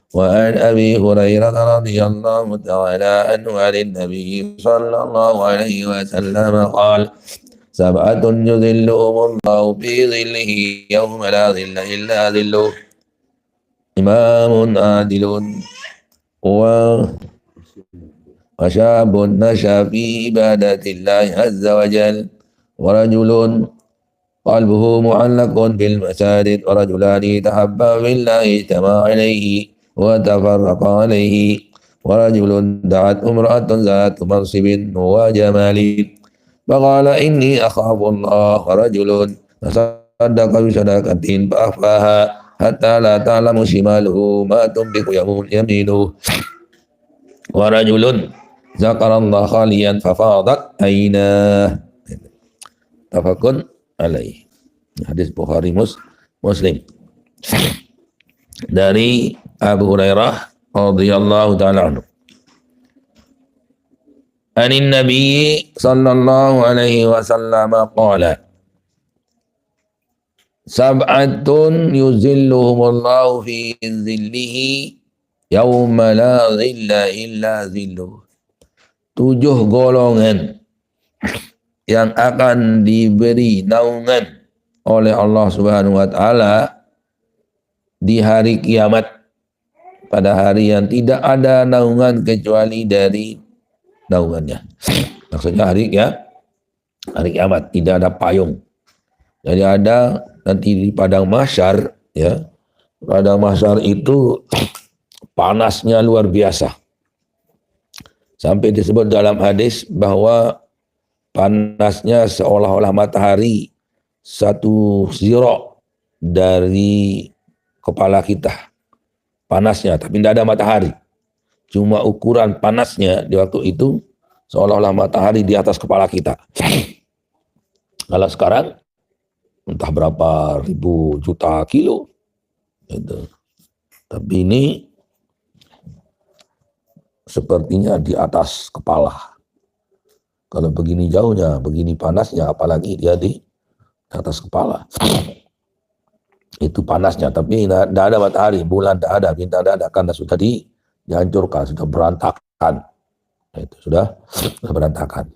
وعن أبي هريرة رضي الله تعالى عنه عن النبي صلى الله عليه وسلم قال: سبعة يظلهم الله في ظله يوم لا ظل إلا ظله: إمام عادل وشاب نشأ في عبادة الله عز وجل، ورجل قلبه معلق بالمساجد، ورجلان تحبا في الله اجتمعا عليه وتفرقا عليه، ورجل دعت امرأة ذات منصب وجمال فقال إني أخاف الله، ورجل تصدق بصدقة فأخفاها حتى لا تعلم شماله ما تنفق يمينه، ورجل ذكر الله خاليا ففاضت عيناه. Tafakun alaih. Hadis Bukhari Muslim. Dari Abu Hurairah radhiyallahu ta'ala anhu. Anin Nabi sallallahu alaihi wasallam qala: Sab'atun yuzilluhumullahu fi zillihi yawma la zilla illa zilluh. 7 golongan yang akan diberi naungan oleh Allah Subhanahu wa taala di hari kiamat, pada hari yang tidak ada naungan kecuali dari naungannya. Maksudnya hari kiamat tidak ada payung. Jadi ada nanti di padang mahsyar, ya. Padang mahsyar itu panasnya luar biasa. Sampai disebut dalam hadis bahwa panasnya seolah-olah matahari 1 zira dari kepala kita. Panasnya, tapi tidak ada matahari. Cuma ukuran panasnya di waktu itu seolah-olah matahari di atas kepala kita. Kalau sekarang entah berapa ribu juta kilo. Gitu. Tapi ini sepertinya di atas kepala. Kalau begini jauhnya, begini panasnya, apalagi dia di atas kepala. Itu panasnya, tapi tidak ada matahari, bulan tidak ada, bintang tidak ada, karena sudah dihancurkan, sudah berantakan. Itu sudah berantakan.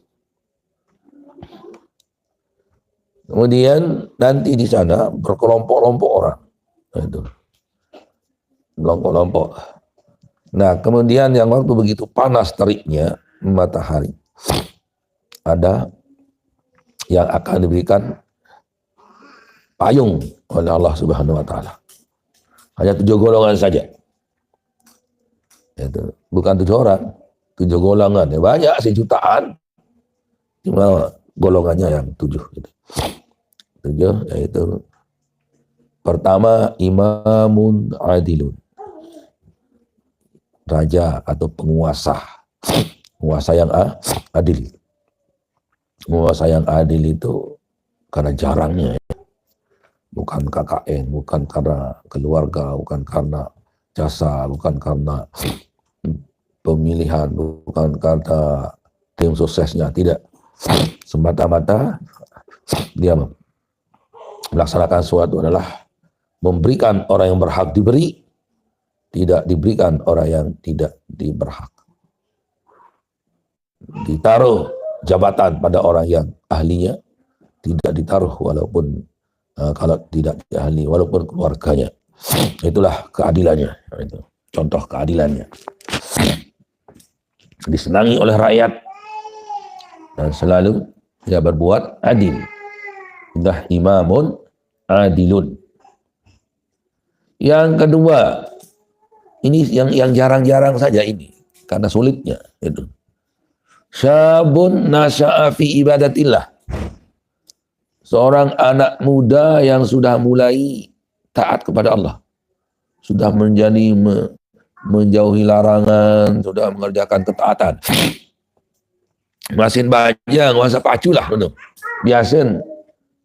Kemudian nanti di sana berkelompok-kelompok orang. Itu. Kelompok-kelompok. Nah, kemudian yang waktu begitu panas teriknya matahari, ada yang akan diberikan payung oleh Allah Subhanahu wa taala. Hanya 7 golongan saja. Itu bukan 7 orang, 7 golongan. Ya, banyak sih jutaan. Cuma golongannya yang 7 gitu. 7 yaitu pertama imamun adilun. Raja atau penguasa yang adil. Penguasa yang adil itu karena jarangnya, bukan KKN, bukan karena keluarga, bukan karena jasa, bukan karena pemilihan, bukan karena tim suksesnya, tidak. Semata-mata dia melaksanakan sesuatu adalah memberikan orang yang berhak diberi, tidak diberikan orang yang tidak diberhak. Ditaruh jabatan pada orang yang ahlinya, tidak ditaruh walaupun kalau tidak ahli, walaupun keluarganya. Itulah keadilannya. Itu contoh keadilannya. Disenangi oleh rakyat dan selalu dia berbuat adil. Dah imamun adilun. Yang kedua, ini yang jarang-jarang saja ini karena sulitnya itu. Syabun nasya'a fi ibadatillah. Seorang anak muda yang sudah mulai taat kepada Allah. Sudah menjauhi larangan, sudah mengerjakan ketaatan. Masin bajang, masa paculah dulu. Biasin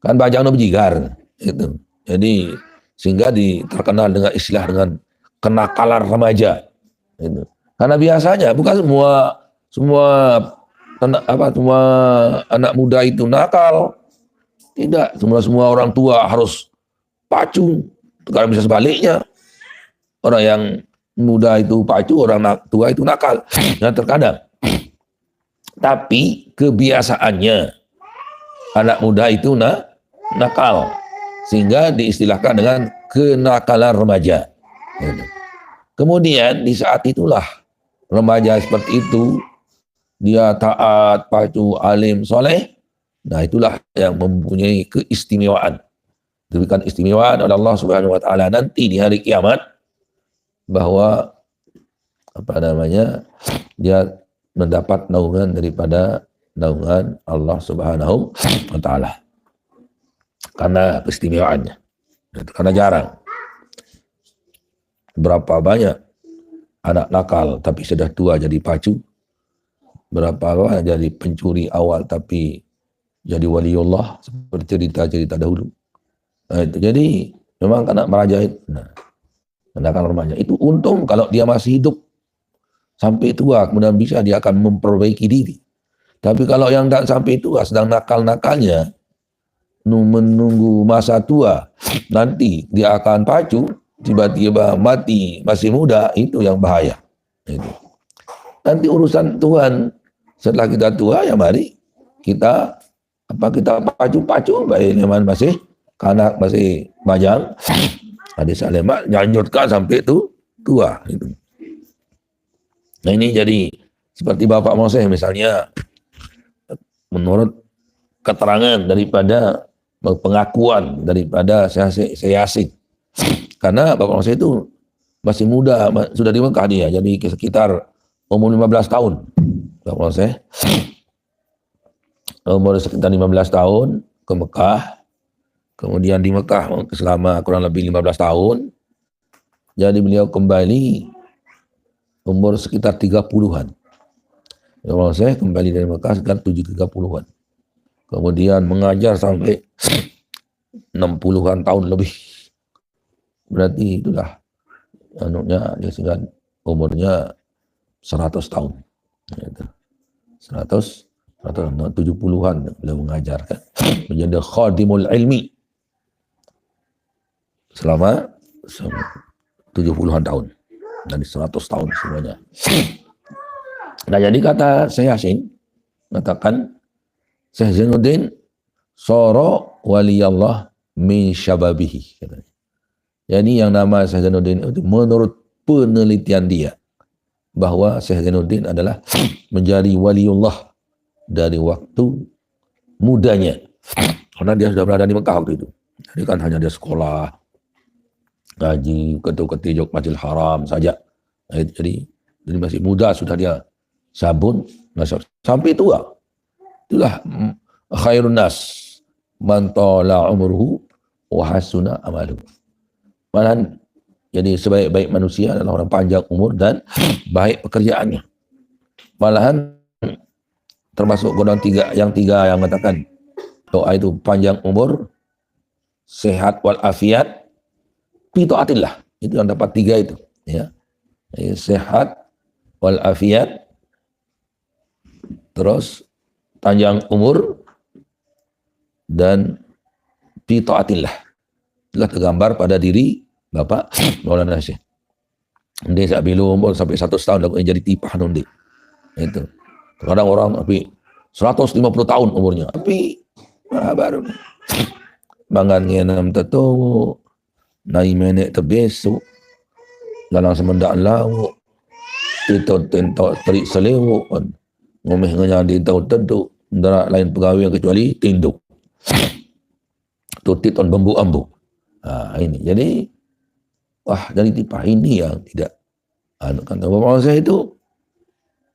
kan bajang no bejigar itu. Jadi sehingga terkenal dengan istilah dengan kenakalan remaja. Itu. Karena biasanya bukan semua anak muda itu nakal. Tidak, semua orang tua harus pacu. Kalau bisa sebaliknya, orang yang muda itu pacu, orang tua itu nakal. Nah, terkadang. Tapi kebiasaannya anak muda itu nakal, sehingga diistilahkan dengan kenakalan remaja. Kemudian di saat itulah remaja seperti itu, dia taat, pacu, alim, soleh. Nah, itulah yang mempunyai keistimewaan. Diberikan istimewaan oleh Allah Subhanahu wa taala nanti di hari kiamat, bahwa dia mendapat naungan daripada naungan Allah Subhanahu wa taala. Karena keistimewaannya. Karena jarang. Berapa banyak anak nakal tapi sudah tua jadi pacu. Berapa banyak jadi pencuri awal tapi jadi waliullah, seperti cerita-cerita dahulu. Nah, itu jadi memang anak remaja itu, anak remaja itu untung kalau dia masih hidup sampai tua, kemudian bisa dia akan memperbaiki diri. Tapi kalau yang tidak sampai tua sedang nakal-nakalnya, menunggu masa tua, nanti dia akan pacu, tiba-tiba mati masih muda, itu yang bahaya. Itu. Nanti urusan Tuhan setelah kita tua, ya mari kita pacu-pacu, baik Leman masih kanak, masih majang, hadis alemak lanjutkan sampai itu tua. Itu. Nah, ini jadi seperti Bapak Moses misalnya, menurut keterangan daripada pengakuan daripada Syekh Yasin, karena Bapak Moses itu masih muda, sudah di Mekah dia, jadi sekitar umur 15 tahun. Bapak Moses umur sekitar 15 tahun ke Mekah. Kemudian di Mekah selama kurang lebih 15 tahun. Jadi beliau kembali umur sekitar 30-an. Kalau saya kembali dari Mekah sekitar 30-an. Kemudian mengajar sampai 60-an tahun lebih. Berarti itulah dia sehingga umurnya 100 tahun. 70-an beliau mengajarkan. Menjadi khadimul ilmi. Selama 70-an tahun. Dari 100 tahun semuanya. Nah, jadi kata Syekh Yasin, mengatakan Syekh Zainuddin soro waliyallah min syababihi. Katanya. Jadi yang nama Syekh Zainuddin itu menurut penelitian dia, bahwa Syekh Zainuddin adalah menjadi waliullah dari waktu mudanya. Karena dia sudah berada di Mekah waktu itu. Jadi kan hanya dia sekolah, ngaji, ketuk-ketik Masjidil Haram saja. Nah, jadi masih muda sudah dia sabun sampai tua. Itulah khairun nas man tala umruhu wa hasuna amaluhu. Malahan jadi sebaik-baik manusia adalah orang panjang umur dan baik pekerjaannya. Malahan termasuk golongan yang tiga yang mengatakan doa itu panjang umur, sehat wal afiat, bitaatillah. Itu yang dapat tiga itu, ya. Sehat wal afiat, terus panjang umur dan bitaatillah. Itulah tergambar pada diri Bapak Maulana Syekh. Dia sabilu umur sampai 100 tahun lakukan jadi tipah nanti. Itu. Kadang orang tapi 150 tahun umurnya, tapi baru mangan ngenam tetu, nai menek terbesu, dalam semendak lauk, itu tentok terik selewuk, ngomeh nganyadi tahu teduk, ndara lain pegawai kecuali tinduk. Tutit on bambu ambu. Nah, ini. Jadi dari tipah ini yang tidak kata Bapak saya itu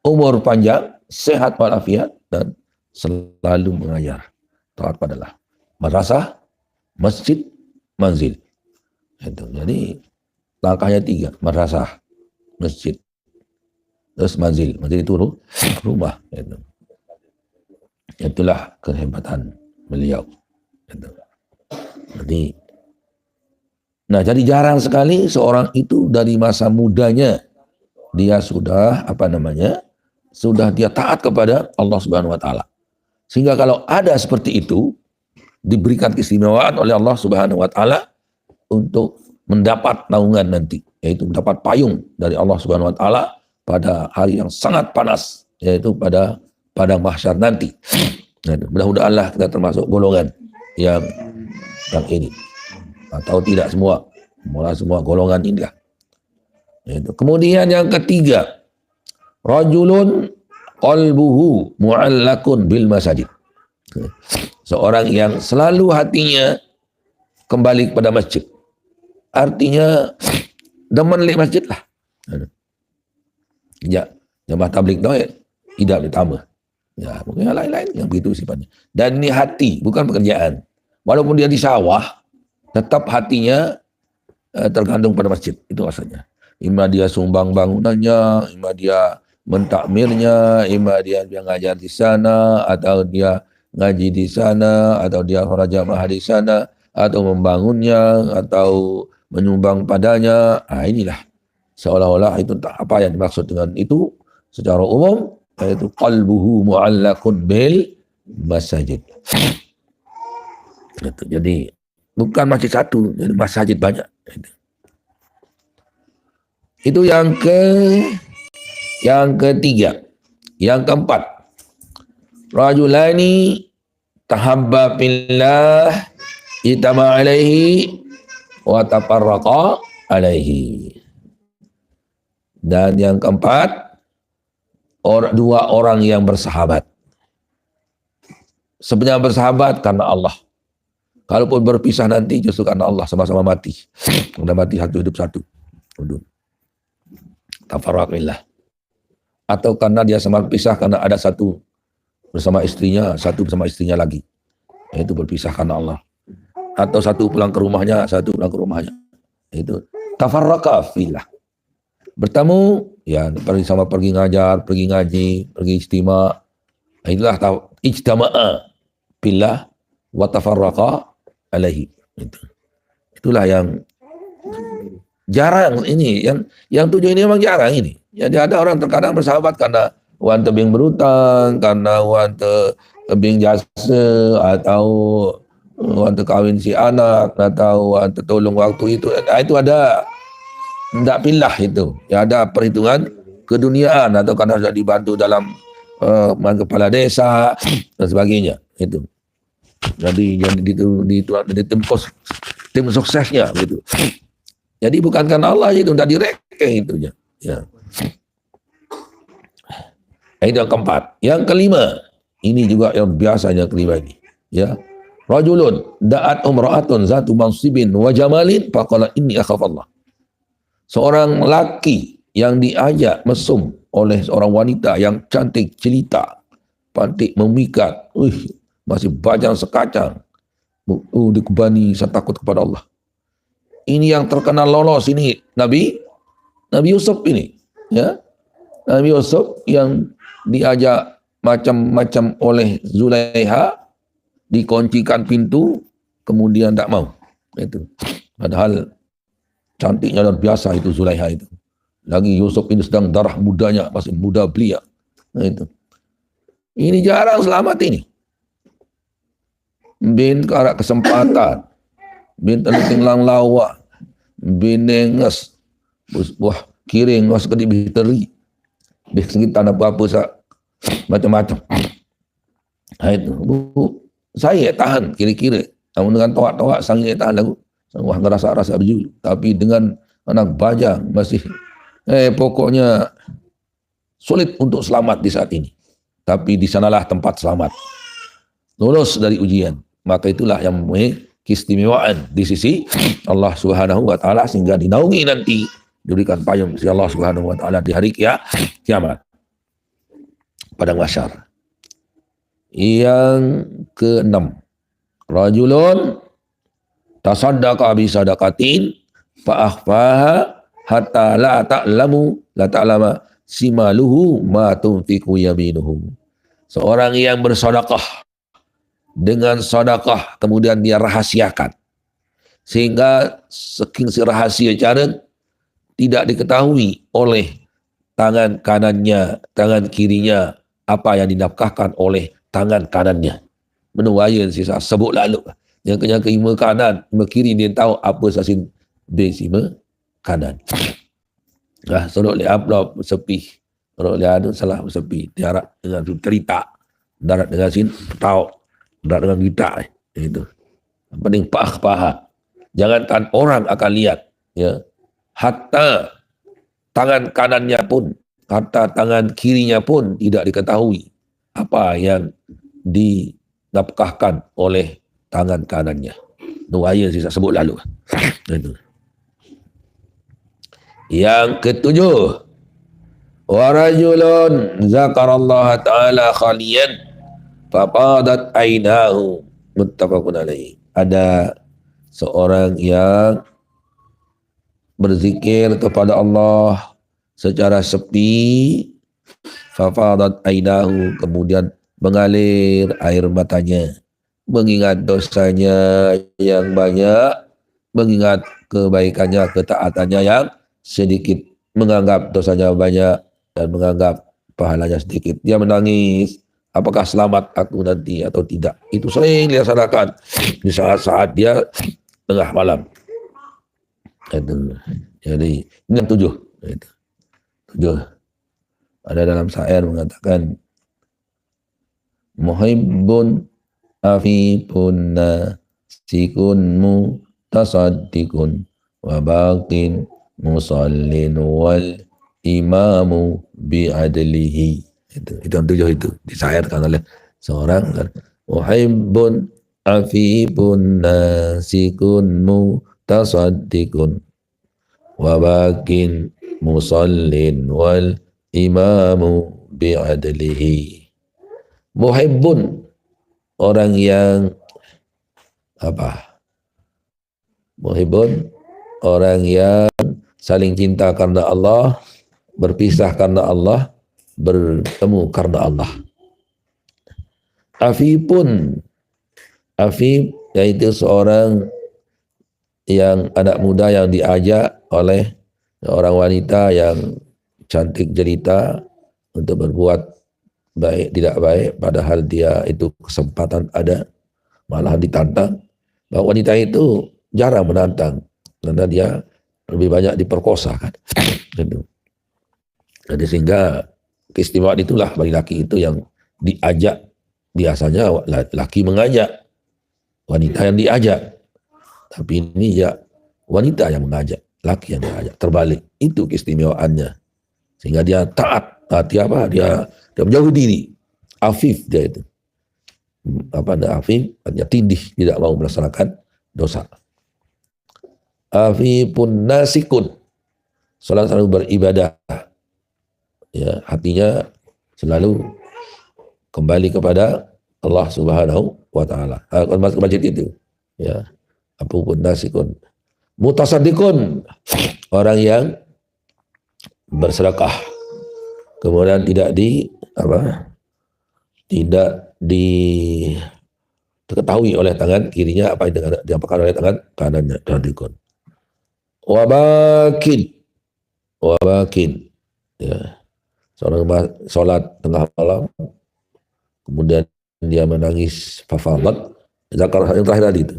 umur panjang, sehat walafiat, dan selalu mengajar. Taat padalah madrasah, masjid, manzil. Itu. Jadi langkahnya tiga, madrasah, masjid, terus manzil. Manzil itu rumah. Itu. Itulah kehebatan beliau. Itu. Jadi jarang sekali seorang itu dari masa mudanya dia sudah sudah dia taat kepada Allah Subhanahu wa taala. Sehingga kalau ada seperti itu diberikan keistimewaan oleh Allah Subhanahu wa taala untuk mendapat naungan nanti yaitu mendapat payung dari Allah Subhanahu wa taala pada hari yang sangat panas, yaitu pada padang mahsyar nanti. Nah, mudah-mudahanlah kita termasuk golongan yang ini, atau tidak semua, malah semua golongan ini lah. Kemudian yang ketiga, rajulun qalbuhu mu'allakun bil masajid. Seorang yang selalu hatinya kembali kepada masjid. Artinya demen li masjid lah. Ya, jamaah tabligh doa tidak ditambah. Ya, mungkin yang lain-lain yang begitu sifatnya. Dan ini hati, bukan pekerjaan. Walaupun dia di sawah, tetap hatinya tergantung pada masjid. Itu maksudnya. Ima dia sumbang bangunannya, ima dia mentakmirnya, ima dia ngajar di sana, atau dia ngaji di sana, atau dia khuraj jamaah di sana, atau membangunnya, atau menyumbang padanya. Nah, inilah seolah-olah itu apa yang dimaksud dengan itu secara umum, yaitu qalbuhu mu'allaqun bil masajid. Jadi bukan masjid satu, jadi masjid banyak. Itu yang ketiga. Yang keempat, rajulani tahabba fillah itama alaihi wa tafarraqa alaihi. Dan yang keempat, dua orang yang bersahabat. Sebenarnya bersahabat karena Allah. Kalaupun berpisah nanti justru karena Allah, sama-sama mati. Udah mati satu, hidup satu. Tafarraqillah. Atau karena dia sama berpisah karena ada satu bersama istrinya, satu bersama istrinya lagi. Itu berpisah karena Allah. Atau satu pulang ke rumahnya, satu pulang ke rumahnya. Itu tafarraqa fillah. Bertemu, ya pergi ngajar, pergi ngaji, pergi istimewa. Itulah ijtama'a billah wa tafarraqa alaihi. Itulah yang jarang ini, yang tujuh ini memang jarang ini. Jadi ada orang terkadang bersahabat karena wan tebing berutang, karena wan tebing jasa, atau wan kawin si anak, atau wan tolong waktu itu. Itu ada tidak pilih itu. Ya, ada perhitungan keduniaan, atau karena sudah dibantu dalam kepala desa dan sebagainya. Itu. Jadi di tim suksesnya gitu. Jadi bukan karena Allah itu, tidak direke itu ya. Itu yang keempat. Yang kelima, ini juga yang biasanya kelima ini. Ya, rajulun da'at umra'atun zatu mansibin wa jamalin faqala inni akhafallah. Seorang laki yang diajak mesum oleh seorang wanita yang cantik jelita, pandai memikat, masih bajang sekacang, dikubani, saya takut kepada Allah. Ini yang terkenal lolos ini Nabi Yusuf ini, ya. Nabi Yusuf yang diajak macam-macam oleh Zulaiha, dikuncikan pintu, kemudian tak mau. Itu. Padahal cantiknya luar biasa itu Zulaiha itu. Lagi Yusuf ini sedang darah mudanya, masih muda belia. Nah, itu. Ini jarang selamat ini. Bin karak kesempatan, bin teluting lang lawa, bin nenges, buah kiring, was kedi biteri, bin sekitar apa-apa macam-macam. Nah, itu. Saya tahan kira-kira. Namun dengan toak-toak sangat tahan lagu. Wah, ngerasa-rasa berjulu. Tapi dengan anak bajang masih pokoknya sulit untuk selamat di saat ini. Tapi di sanalah tempat selamat. Lulus dari ujian. Maka itulah yang mempunyai keistimewaan di sisi Allah Subhanahu wa taala, sehingga dinaungi nanti diberikan payung si Allah Subhanahu wa taala di hari kiamat. Padang mahsyar. Yang keenam, rajulun tasaddaqa bi sadaqatin fa akhfaha hatta la ta'lama simaluhu ma tunfiqu yaminuhu. Seorang yang bersedekah dengan sedekah kemudian dia rahasiakan sehingga saking rahasia cara tidak diketahui oleh tangan kanannya, tangan kirinya apa yang dinafkahkan oleh tangan kanannya. Menuayan sisa sebut lalu. Yang kenyang ke lima kanan, lima kiri dia tahu apa sasin besima kanan. Nah, sorok le upload sepi. Sorok le anu salah sepi. Tiarak dengan cerita. Darat dengan sin tahu. Darat dengan kita. Itu. Penting paha. Jangan kan orang akan lihat. Ya. Hatta tangan kanannya pun, hatta tangan kirinya pun tidak diketahui apa yang dinafkahkan oleh tangan kanannya. Nuaya saya sebut lalu. Itu. Yang ketujuh, wa rajulun zakarallaha ta'ala khaliyan fafadat ainahu, muttafaqun alaihi. Ada seorang yang berzikir kepada Allah secara sepi, fafadat ainahu, kemudian mengalir air matanya, mengingat dosanya yang banyak, mengingat kebaikannya, ketaatannya yang sedikit, menganggap dosanya banyak dan menganggap pahalanya sedikit. Dia menangis, apakah selamat aku nanti atau tidak. Itu sering dilaksanakan di saat-saat dia tengah malam. Itu. Jadi ini yang tujuh. Itu. Tujuh. Ada dalam syair mengatakan, muhibbun afifun nasikun mutasaddiqun wa baqin musallin wal imamu bi'adlihi. Itu yang tujuh itu disairkan oleh seorang. Muhibbun afifun nasikun mutasaddiqun wa baqin musallin wal imamu bi'adlihi. Muhibbun, orang yang apa? Muhibbun, orang yang saling cinta karena Allah, berpisah karena Allah, bertemu karena Allah. Afifun, afif yaitu seorang yang anak muda yang diajak oleh seorang wanita yang cantik jelita untuk berbuat baik tidak baik, padahal dia itu kesempatan ada, malah ditantang. Bahwa wanita itu jarang menantang karena dia lebih banyak diperkosa kan. Jadi sehingga keistimewaan itulah bagi laki itu yang diajak. Biasanya laki mengajak, wanita yang diajak. Tapi ini ya wanita yang mengajak, laki yang diajak. Terbalik, itu keistimewaannya. Sehingga dia taat, dia menjauhi diri. Afif dia itu. Apa ada afif? Artinya tindih, tidak mau melaksanakan dosa. Afifun nasikun, selalu beribadah. Ya, hatinya selalu kembali kepada Allah Subhanahu wa taala. Kalau masuk ke masjid itu, ya. Afifun nasikun. Mutasaddiqun, orang yang bersedekah. Kemudian tidak diketahui oleh tangan kirinya apa yang diapakan oleh tangan kanannya. Wabakin, ya, seorang sholat tengah malam, kemudian dia menangis, fafadat, zakar yang terakhir tadi itu,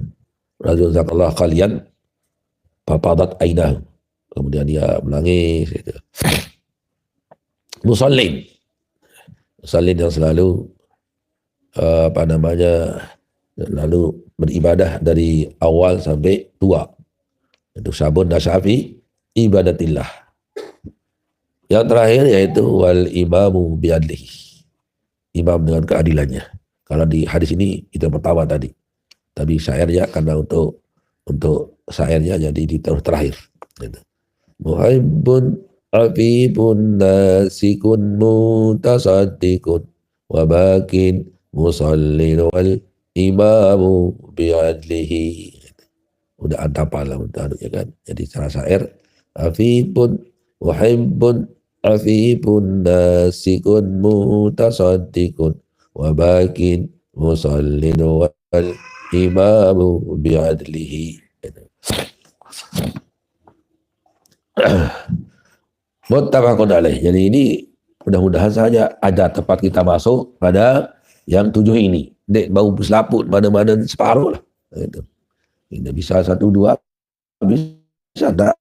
rajul zakarlah kalian, fafadat ainah, kemudian dia menangis. Gitu. Musallin yang selalu lalu beribadah dari awal sampai tua. Itu sabun nasyafi ibadatillah. Yang terakhir yaitu wal imamu bi'adlihi, imam dengan keadilannya. Kalau di hadis ini itu yang pertama tadi. Tapi syairnya karena untuk syairnya jadi di terakhir. Gitu. Muhibbun afifun nasikun mutasaddiqun wa bakin musallin wal imamu bi'adlihi. Udah antapan lah untuk ya kan. Jadi cara syair, afifun muhibbun afifun nasikun mutasaddiqun wa bakin musallin wal imamu bi'adlihi. Muttafaqun alaih. Jadi ini mudah-mudahan saja ada tempat kita masuk pada yang tujuh ini. Dek bau selaput mana-mana separuh lah. Itu. Tidak bisa satu dua, bisa tak.